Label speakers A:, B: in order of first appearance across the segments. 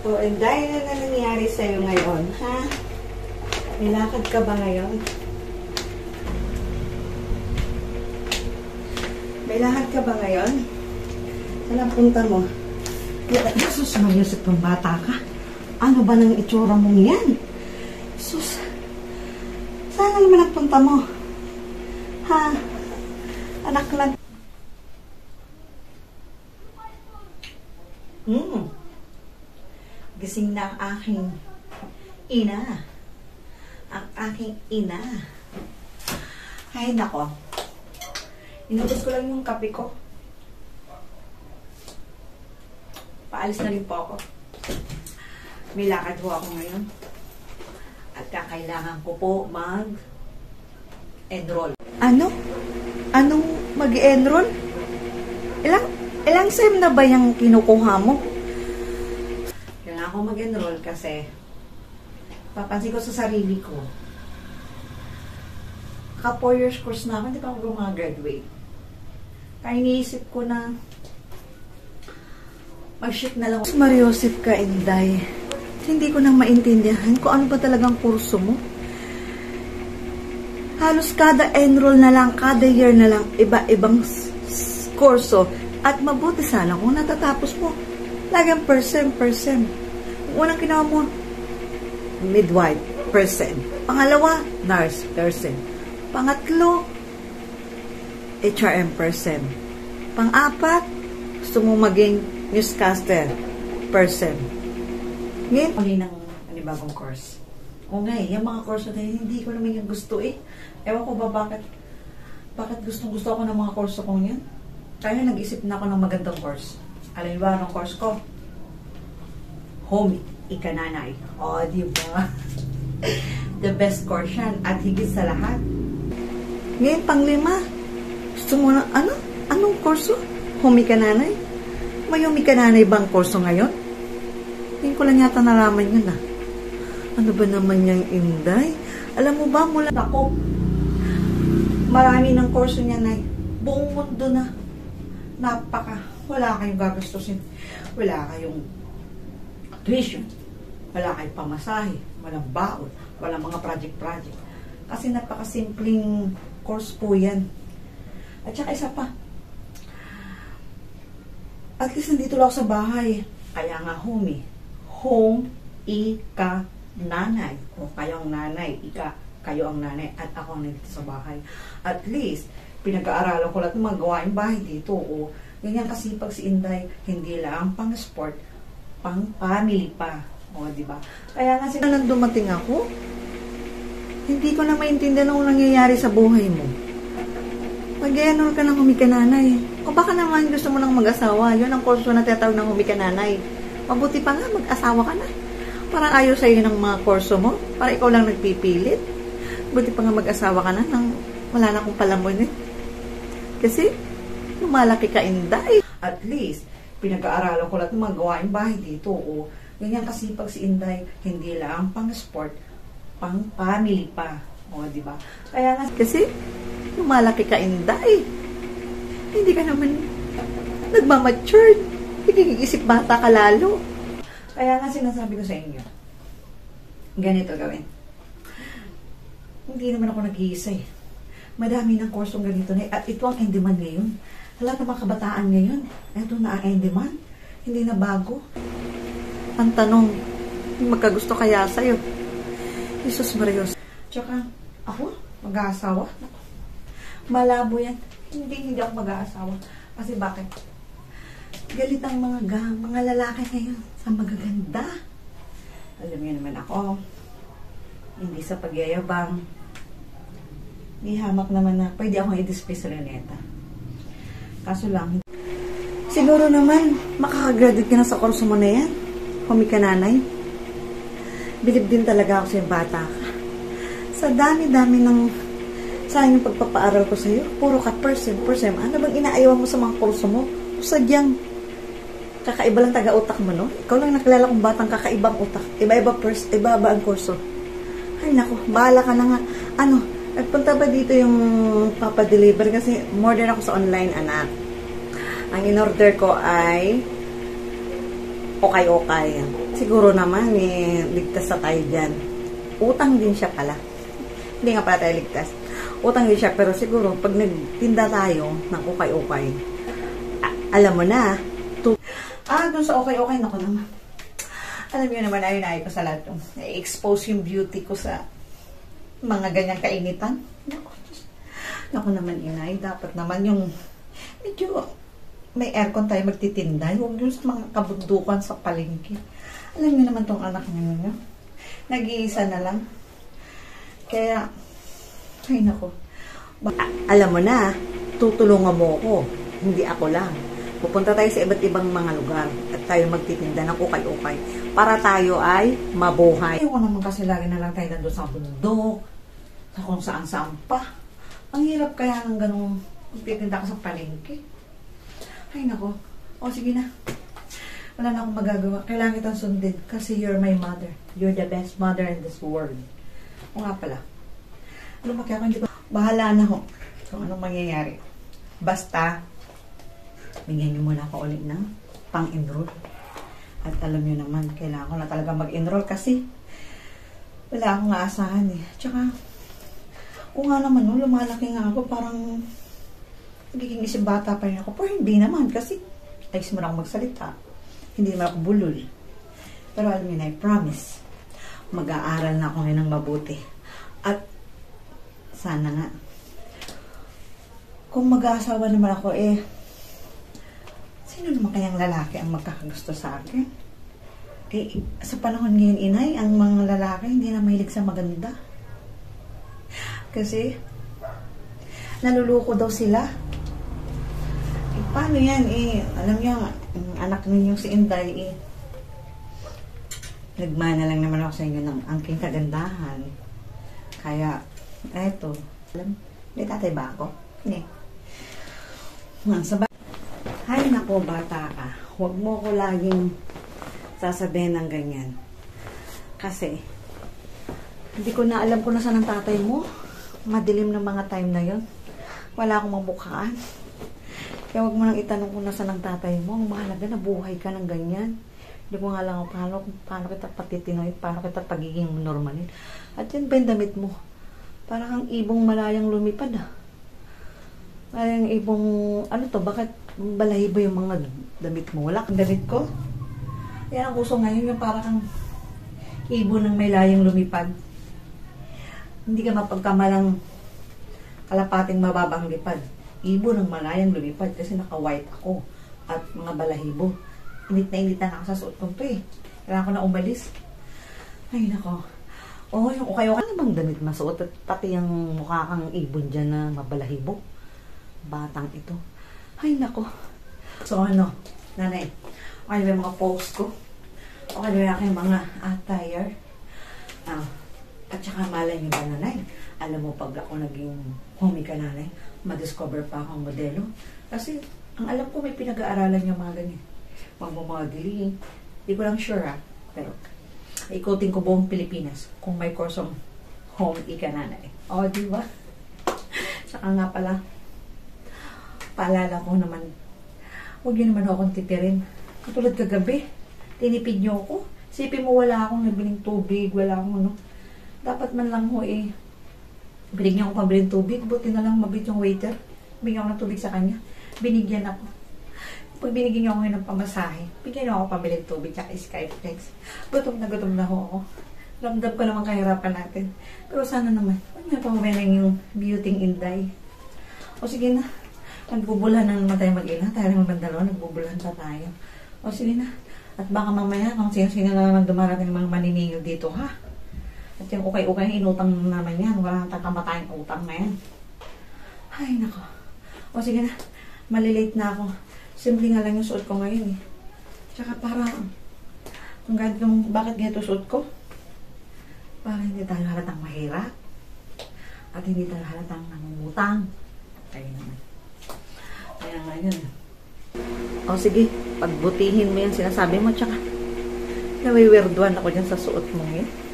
A: O, and dahil na nangyari sa'yo ngayon, ha? May lakad ka ba ngayon? May lakad ka ba ngayon? Saan ang punta mo? Jesus, mayusip ng bata ka. Ano ba nang itsura mong yan? Jesus, saan naman ang punta mo? Ha? Anak lang. Gising na ang aking ina. Ang aking ina. Ay, nako. Inubos ko lang yung kape ko. Paalis na rin po ako. May lakad po ako ngayon. At kakailangan ko po mag-enroll. Ano? Anong mag-enroll? Ilang SEM na ba yung kinukuha mo? Kailangan ko mag-enroll kasi papansin ko sa sarili ko. 4 years course na ako, hindi pa ako gumagraduate. Kaya iniisip ko na mag-shift na lang. Mariosip ka, Inday. Hindi ko nang maintindihan kung ano ba talagang kurso mo. Halos kada enroll na lang, kada year na lang, iba-ibang kurso. At mabuti sana kung natatapos mo. Lagang percent. Unang ginawa mo, midwife, percent. Pangalawa, nurse, percent. Pangatlo, HRM, percent. Pang-apat, gusto mo maging newscaster, percent. Ngayon, uli ng panibagong course. O nga yung mga course na hindi ko naman yung gusto Ewan ko ba bakit gusto ako ng mga course ko yan? Kaya nag-isip na ako ng magandang course. Alam ba anong course ko? Home Ikananay. O, diba? The best course yan. At higit sa lahat. Ngayon, pang-5. Gusto mo na, Anong kurso? Home Ikananay? May Home Ikananay bang kurso ngayon? Hindi ko lang yata naraman yun, Ano ba naman yung Inday? Alam mo ba, mula ako, marami ng kurso niya na buong mundo na. Wala kayong gagastusin. Wala kayong tuition. Wala kayong pamasahe. Walang baon. Walang mga project. Kasi napakasimpleng course po yan. At saka isa pa. At least nandito lang ako sa bahay. Kaya nga home Ika-nanay. O kayong nanay. Kayo ang nanay. At ako ang nandito sa bahay. At least, pinag-aaralan ko lahat ng mga gawain bahay dito. O, ganyan kasipag si Inday, hindi lang pang-sport, pang-family pa. O, diba? Kaya nga nang dumating ako, hindi ko na maintindihan ang nangyayari sa buhay mo. Mag-enroll ka ng humikananay. O baka naman gusto mo nang mag-asawa. Yun ang kurso na tinatawag ng humikananay. Mabuti pa nga, mag-asawa ka na. Parang ayaw sa'yo ng mga kurso mo. Para ikaw lang nagpipilit. Buti pa nga mag-asawa ka na nang wala na akong palamon Kasi, lumalaki ka, Inday. At least, pinag-aaralan ko lahat ng mga gawain bahay dito. O, ganyan kasipag si Inday, hindi lang pang-sport, pang-family pa. O, diba? Kaya nga, kasi, lumalaki ka, Inday. Hindi ka naman nagmamature. Nagiging bata ka lalo. Kaya nga sinasabi ko sa inyo, ganito gawin. Hindi naman ako nag-iisa Madami ng kursong ganito na. At ito ang in-demand ngayon. Lahat ng mga kabataan ngayon, ito na ang in-demand. Hindi na bago. Ang tanong, magkagusto kaya sa'yo? Jesus Marios. Tsaka, ako, mag-aasawa? Malabo yan. Hindi ako mag-aasawa. Kasi bakit? Galit ang mga lalaki ngayon sa magaganda. Alam niyo naman ako, hindi sa pagyayabang, ihamak naman na pwede akong i-display sa Reneta. Kaso lang, siguro naman, makakagraduate ka na sa kurso mo na yan. Humikananay. Bilib din talaga ako sa'yo, bata ka. Sa dami-dami ng sayang yung pagpapaaral ko sa'yo, puro ka percent. Ano bang inaayawan mo sa mga kurso mo? Sadyang, kakaiba lang taga-utak mo, no? Ikaw lang nakilala kong batang kakaibang utak. Iba-iba ang kurso. Ay, naku, bahala ka na nga. Nagpunta ba dito yung papadeliver? Kasi order ako sa online, anak. Ang in-order ko ay okay. Siguro naman, ligtas na tayo dyan. Utang din siya pala. Hindi nga pala tayo ligtas. Utang din siya, pero siguro, pag nagtinda tayo ng ukay-ukay, alam mo na, dun sa okay-okay, naku naman. Alam niyo naman, ayun ko sa lahat yung i-expose yung beauty ko sa mga ganyang kainitan. Naku naman, inay, dapat naman yung medyo may aircon tayo magtitinda. Huwag yung sa mga kabundukan sa palengke. Alam niyo naman tong anak niyo. Nag-iisa na lang. Kaya, ay naku. Alam mo na, tutulungan mo ako. Hindi ako lang. Pupunta tayo sa iba't ibang mga lugar at tayo magtitinda ng ukay-ukay para tayo ay mabuhay. Ayoko naman kasi lagi na lang tayo nandun sa bundok, sa kung saan-saan pa. Ang hirap kaya ng ganung magtitinda ka sa palengke. Ay nako. O sige na. Wala na akong magagawa. Kailangan kitang sundin kasi you're my mother. You're the best mother in this world. O nga pala. Lumaki ako, hindi ko. Bahala na ho kung anong mangyayari. Basta, bigyan niyo muna ako ulit ng pang-enroll. At alam niyo naman, kailangan ko na talaga mag-enroll kasi wala akong aasahan eh. Tsaka, kung nga naman, no, lumalaki nga ako, parang nagiging isang bata pa rin ako. Pero hindi naman kasi ayos mo na ako magsalita. Hindi naman ako bulol. Pero alam niyo na, I promise, mag-aaral na ako ngayon ng mabuti. At sana nga, kung mag-aasawa naman ako, sino naman kayang lalaki ang magkakagusto sa akin? Sa panahon ngayon, inay, ang mga lalaki hindi na mahilig sa maganda. Kasi, naluluko daw sila. Paano yan? Alam niyo, anak ninyo si Inday, nagmana lang naman ako sa inyo ng angking kagandahan. Kaya, eto, alam, may tatay ba ako? Hindi. Hay nako, bata ka. Huwag mo ko laging sasabihin ng ganyan. Kasi, hindi ko na alam kung nasaan ang tatay mo. Madilim ng mga time na yon. Wala akong mabukaan. Kaya huwag mo nang itanong kung nasaan ang tatay mo. Ang mahalaga na buhay ka ng ganyan. Hindi ko nga lang paano kita patitinoy, paano kita pagiging normalin. At yan ba yung damit mo? Parang kang ibong malayang lumipad Ay, ibong, ano to, bakit balahibo yung mga damit mo? Wala kang damit ko? Yan ang gusto ngayon, yung parang kang ibon ng may layang lumipad. Hindi ka mapagkamalang kalapating mababang lipad. Ibon ng malayang lumipad kasi naka-white ako at mga balahibo. Init na ako sa suot ko to Kailangan ko na umalis. Ay, nako. Yung okay-okay na bang damit masuot at pati yung mukha kang ibon dyan na mabalahibo. Batang ito. Ay, nako. So, nanay, okay ba yung mga post ko? Okay ba yung aking mga attire? At saka malay niyo ba, nanay? Alam mo, pag ako naging homie ka, nanay, madiscover pa akong modelo. Kasi, ang alam ko, may pinag-aaralan niya mga ganyan. Pag-modeling. Hindi ko lang sure, pero, ikotin ko buong Pilipinas kung may kursong homie ka, nanay. Di ba? Saka nga pala, paalala ko naman, huwag yun naman akong tipirin. Katulad kagabi, tinipid niyo ako. Sipin mo, wala akong nabiling tubig, wala akong dapat man lang binigyan ako pabiling tubig. Buti na lang mabit yung waiter. Bigyan ako ng tubig sa kanya. Binigyan ako. Pag binigyan niyo ako ng pamasahe, bigyan niyo ako pabiling tubig tsaka Skyflex. Gutom na ako. Ramdam ko naman kahirapan natin. Pero sana naman, huwag niya pamabayan yung beauty Inday. O sige na. Nagbubulhan na naman tayo mag-ina. Tayo naman bandalaw, nagbubulhan pa tayo. O sige na. At baka mamaya, kung sino-sino na naman dumarating mga maniningil dito, ha? At yung ukay-ukay, inutang naman yan. Wala nang tatamatayang utang na yan. Ay, nako. O sige na. Malilate na ako. Simple nga lang yung suot ko ngayon Tsaka parang, bakit ganito suot ko? Para hindi tayo halatang mahirap. At hindi tayo halatang nangungutang. Kaya naman. Kaya nga yun. O sige, pagbutihin mo yung sinasabi mo, tsaka nawiwirduan ako dyan sa suot mo ngayon.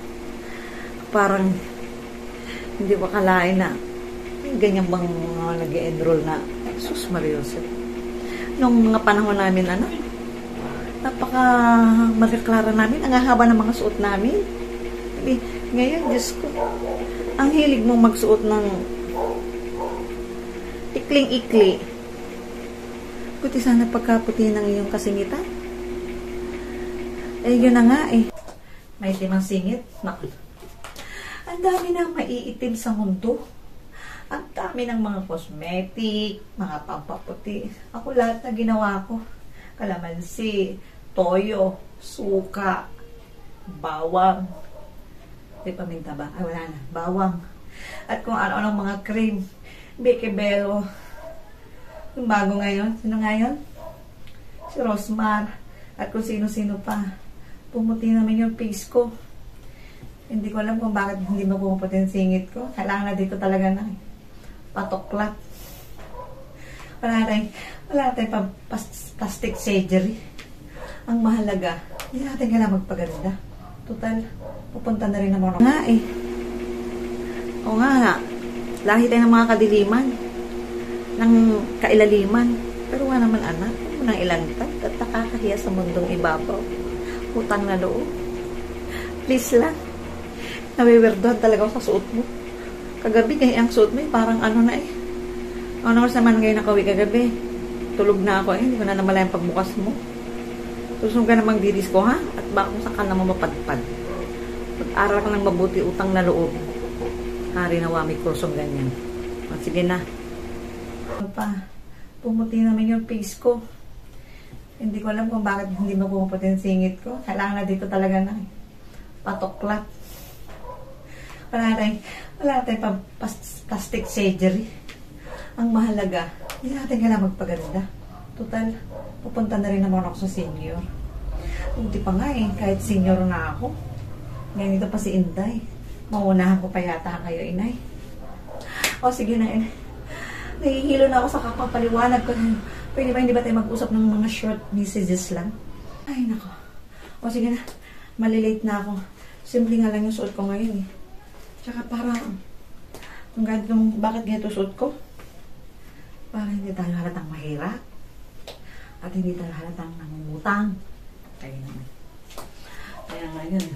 A: Parang hindi ko akalain na ganyan bang nag-enroll na sus Mariosep. Nung mga panahon namin, Napaka magkaklara namin. Ang haba ng mga suot namin. Ngayon, Diyos ko, ang hilig mong magsuot ng ikling-ikli. Buti sana pagkaputi ng iyong kasingitan. Eh, yun na nga eh. May timang singit. Naku. Ang dami nang maiitim sa mundo. Ang dami ng mga cosmetic, mga pampaputi. Ako lahat na ginawa ko. Kalamansi, toyo, suka, bawang. May paminta ba? Ay, wala na. Bawang. At kung ano-anong mga cream. Bekebelo. Yung bago ngayon. Sino ngayon? Si Rosmar. At kung sino-sino pa. Pumuti naman yung face ko. Hindi ko alam kung bakit hindi mo pumuputi yung singit ko. Kailangan na dito talaga na patoklat. Wala tayong plastic surgery. Ang mahalaga, hindi natin kailangan magpaganda. Total, pupunta na rin naman ako. Nga eh. O nga, lahi tayo ng mga kadiliman. Ng kailaliman. Pero nga naman anak, unang ilantad at nakakahiya sa mundong ibabaw. Utang na loob. Please lang. Nawiwirdohan talaga ako sa suot mo. Kagabi, kaya ang suot mo parang ano na eh. Ano naman ngayon nakawi kagabi. Tulog na ako eh. Hindi ko na namala yung pagbukas mo. Susong ka namang diris ko ha? At baka kung saan ka naman mapadpad. Pag-aral ka ng mabuti, utang na loob. Hari nawa may kursong ganyan. O, sige na. Ano pa? Pumuti naman yung face ko. Hindi ko alam kung bakit hindi mo pumuputi yung singit ko. Kailangan na dito talaga na patoklat. Wala tayong plastic surgery. Ang mahalaga, hindi natin kailangan magpaganda. Total, pupunta na rin naman ako sa senior. Hindi pa nga eh, kahit senior na ako. Ngayon ito pa si Inday. Mauunahan ko pa yata kayo, inay. O sige na, inay. Nahihilo na ako sa kapapaliwanag ko. Pwede ba hindi ba tayo mag-usap ng mga short messages lang? Ay, nako. O sige na, malilate na ako. Simple nga lang yung suot ko ngayon eh. Tsaka parang, bakit ganito suot ko? Para hindi tayo halatang mahirap. At hindi tayo halatang nangungutang. Kaya naman. Kaya nga yun.